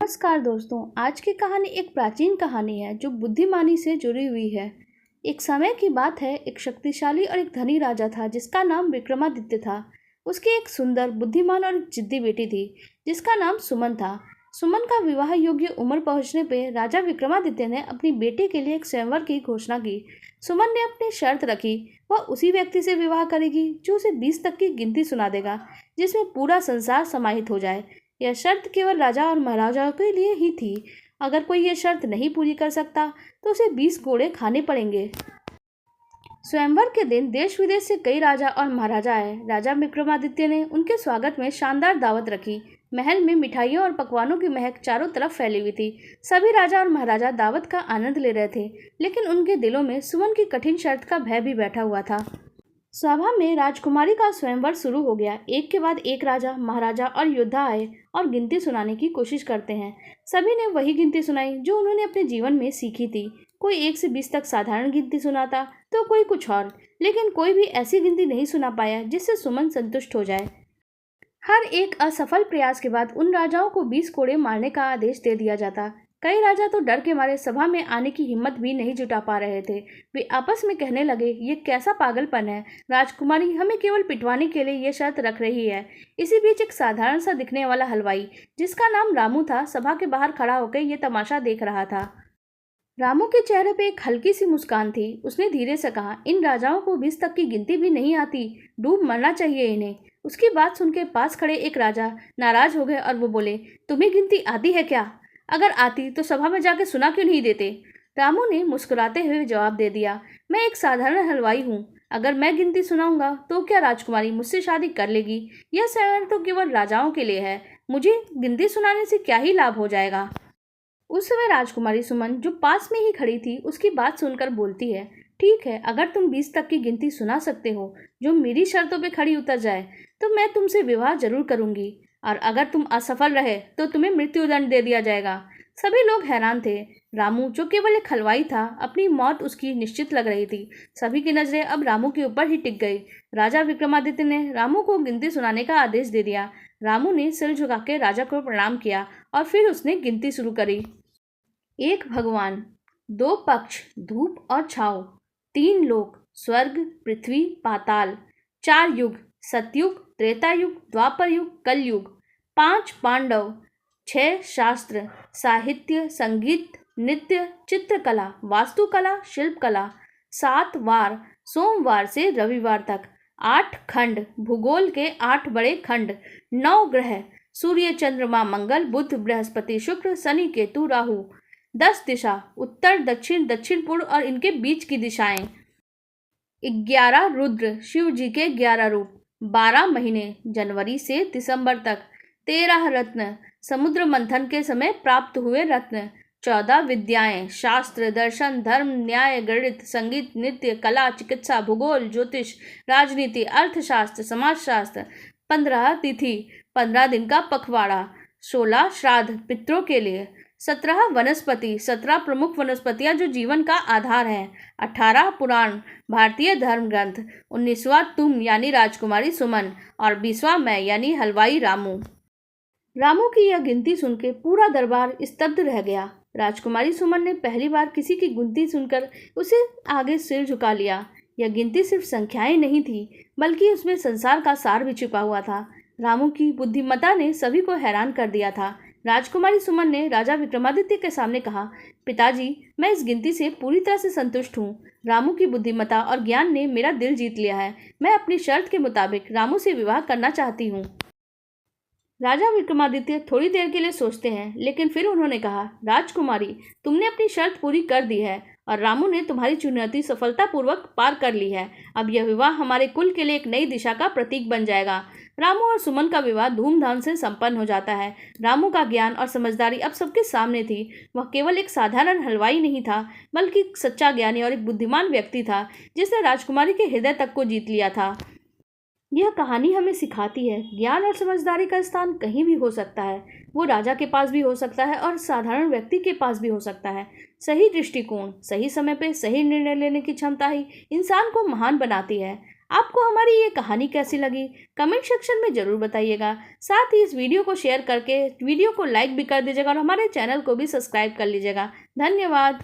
नमस्कार दोस्तों। आज की कहानी एक प्राचीन कहानी है जो बुद्धिमानी से जुड़ी हुई है। एक समय की बात है, एक शक्तिशाली और एक धनी राजा था जिसका नाम विक्रमादित्य था। उसकी एक सुंदर, बुद्धिमान और एक जिद्दी बेटी थी जिसका नाम सुमन था। सुमन का विवाह योग्य उम्र पहुंचने पर राजा विक्रमादित्य ने अपनी बेटी के लिए एक स्वयंवर की घोषणा की। सुमन ने अपनी शर्त रखी, वह उसी व्यक्ति से विवाह करेगी जो उसे 20 तक की गिनती सुना देगा, जिसमें पूरा संसार समाहित हो जाए। यह शर्त केवल राजा और महाराजाओं के लिए ही थी। अगर कोई यह शर्त नहीं पूरी कर सकता तो उसे 20 कोड़े खाने पड़ेंगे। स्वयंवर के दिन देश विदेश से कई राजा और महाराजा आए। राजा विक्रमादित्य ने उनके स्वागत में शानदार दावत रखी। महल में मिठाइयों और पकवानों की महक चारों तरफ फैली हुई थी। सभी राजा और महाराजा दावत का आनंद ले रहे थे, लेकिन उनके दिलों में सुमन की कठिन शर्त का भय भी बैठा हुआ था। सभा में राजकुमारी का स्वयंवर शुरू हो गया। एक के बाद एक राजा, महाराजा और योद्धा आए और गिनती सुनाने की कोशिश करते हैं। सभी ने वही गिनती सुनाई जो उन्होंने अपने जीवन में सीखी थी। कोई 1 से 20 तक साधारण गिनती सुनाता तो कोई कुछ और, लेकिन कोई भी ऐसी गिनती नहीं सुना पाया जिससे सुमन संतुष्ट हो जाए। हर एक असफल प्रयास के बाद उन राजाओं को 20 कोड़े मारने का आदेश दे दिया जाता। कई राजा तो डर के मारे सभा में आने की हिम्मत भी नहीं जुटा पा रहे थे। वे आपस में कहने लगे, ये कैसा पागलपन है। राजकुमारी हमें केवल पिटवाने के लिए ये शर्त रख रही है। इसी बीच एक साधारण सा दिखने वाला हलवाई, जिसका नाम रामू था, सभा के बाहर खड़ा होकर ये तमाशा देख रहा था। रामू के चेहरे पे एक हल्की सी मुस्कान थी। उसने धीरे से कहा, इन राजाओं को 20 तक की गिनती भी नहीं आती, डूब मरना चाहिए इन्हें। उसकी बात सुन के पास खड़े एक राजा नाराज हो गए और वो बोले, तुम्हें गिनती आती है क्या? अगर आती तो सभा में जाके सुना क्यों नहीं देते? रामू ने मुस्कुराते हुए जवाब दे दिया, मैं एक साधारण हलवाई हूँ। अगर मैं गिनती सुनाऊंगा तो क्या राजकुमारी मुझसे शादी कर लेगी? यह शहर तो केवल राजाओं के लिए है, मुझे गिनती सुनाने से क्या ही लाभ हो जाएगा। उस समय राजकुमारी सुमन, जो पास में ही खड़ी थी, उसकी बात सुनकर बोलती है, ठीक है, अगर तुम 20 तक की गिनती सुना सकते हो जो मेरी शर्तों पे खड़ी उतर जाए तो मैं तुमसे विवाह जरूर करूंगी, और अगर तुम असफल रहे तो तुम्हें मृत्युदंड दे दिया जाएगा। सभी लोग हैरान थे। रामू, जो केवल एक हलवाई था, अपनी मौत उसकी निश्चित लग रही थी। सभी की नजरें अब रामू के ऊपर ही टिक गई। राजा विक्रमादित्य ने रामू को गिनती सुनाने का आदेश दे दिया। रामू ने सिर झुका के राजा को प्रणाम किया और फिर उसने गिनती शुरू करी। 1 भगवान, 2 पक्ष, धूप और छाव, 3 लोक, स्वर्ग, पृथ्वी, पाताल, 4 युग, सतयुग, त्रेता युग, द्वापर युग, कलयुग, 5 पांडव, 6 शास्त्र, साहित्य, संगीत, नृत्य, चित्रकला, वास्तुकला, शिल्पकला, 7 वार, सोमवार से रविवार तक, 8 खंड, भूगोल के 8 बड़े खंड, 9 ग्रह, सूर्य, चंद्रमा, मंगल, बुध, बृहस्पति, शुक्र, शनि, केतु, राहु, 10 दिशा, उत्तर, दक्षिण, दक्षिण पूर्व और इनके बीच की दिशाएं, 11 रुद्र, शिव जी के 11 रूप, 12 महीने, जनवरी से दिसंबर तक, 13 रत्न, समुद्र मंथन के समय प्राप्त हुए रत्न, 14 विद्याएं, शास्त्र, दर्शन, धर्म, न्याय, गणित, संगीत, नृत्य, कला, चिकित्सा, भूगोल, ज्योतिष, राजनीति, अर्थशास्त्र, समाजशास्त्र, 15 तिथि, 15 दिन का पखवाड़ा, 16 श्राद्ध पितरों के लिए, 17 वनस्पति, 17 प्रमुख वनस्पतियां जो जीवन का आधार हैं, 18 पुराण, भारतीय धर्म ग्रंथ, 19वां तुम यानी राजकुमारी सुमन, और 20वां मैं यानी हलवाई रामू। रामू की यह गिनती सुन के पूरा दरबार स्तब्ध रह गया। राजकुमारी सुमन ने पहली बार किसी की गिनती सुनकर उसे आगे सिर झुका लिया। यह गिनती सिर्फ संख्याएं नहीं थी, बल्कि उसमें संसार का सार भी छिपा हुआ था। रामू की बुद्धिमत्ता ने सभी को हैरान कर दिया था। राजकुमारी सुमन ने राजा विक्रमादित्य के सामने कहा, पिताजी, मैं इस गिनती से पूरी तरह से संतुष्ट हूँ। रामू की बुद्धिमत्ता और ज्ञान ने मेरा दिल जीत लिया है। मैं अपनी शर्त के मुताबिक रामू से विवाह करना चाहती हूँ। राजा विक्रमादित्य थोड़ी देर के लिए सोचते हैं, लेकिन फिर उन्होंने कहा, राजकुमारी, तुमने अपनी शर्त पूरी कर दी है और रामू ने तुम्हारी चुनौती सफलतापूर्वक पार कर ली है। अब यह विवाह हमारे कुल के लिए एक नई दिशा का प्रतीक बन जाएगा। रामू और सुमन का विवाह धूमधाम से संपन्न हो जाता है। रामू का ज्ञान और समझदारी अब सबके सामने थी। वह केवल एक साधारण हलवाई नहीं था, बल्कि एक सच्चा ज्ञानी और एक बुद्धिमान व्यक्ति था जिसने राजकुमारी के हृदय तक को जीत लिया था। यह कहानी हमें सिखाती है, ज्ञान और समझदारी का स्थान कहीं भी हो सकता है। वो राजा के पास भी हो सकता है और साधारण व्यक्ति के पास भी हो सकता है। सही दृष्टिकोण, सही समय पे सही निर्णय लेने की क्षमता ही इंसान को महान बनाती है। आपको हमारी ये कहानी कैसी लगी कमेंट सेक्शन में ज़रूर बताइएगा। साथ ही इस वीडियो को शेयर करके वीडियो को लाइक भी कर दीजिएगा और हमारे चैनल को भी सब्सक्राइब कर लीजिएगा। धन्यवाद।